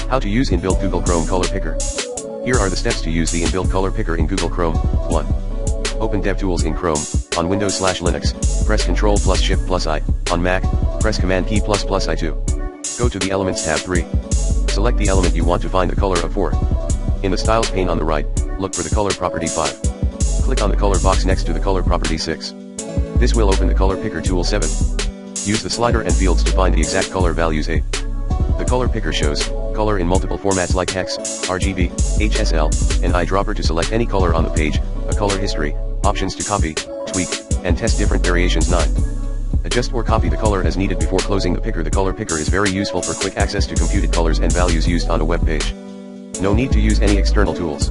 How to use inbuilt Google Chrome color picker. Here are the steps to use the inbuilt color picker in Google Chrome. 1. Open DevTools in Chrome. On Windows/Linux, press Ctrl+Shift+I. On Mac, press Command key ++I2. Go to the Elements tab. 3. Select the element you want to find the color of. 4. In the Styles pane on the right, look for the color property. 5. Click on the color box next to the color property. 6. This will open the color picker tool. 7. Use the slider and fields to find the exact color values. 8. The color picker shows color in multiple formats like hex, RGB, HSL, and eyedropper to select any color on the page, a color history, options to copy, tweak, and test different variations. 9. Adjust or copy the color as needed before closing the picker. The color picker is very useful for quick access to computed colors and values used on a web page. No need to use any external tools.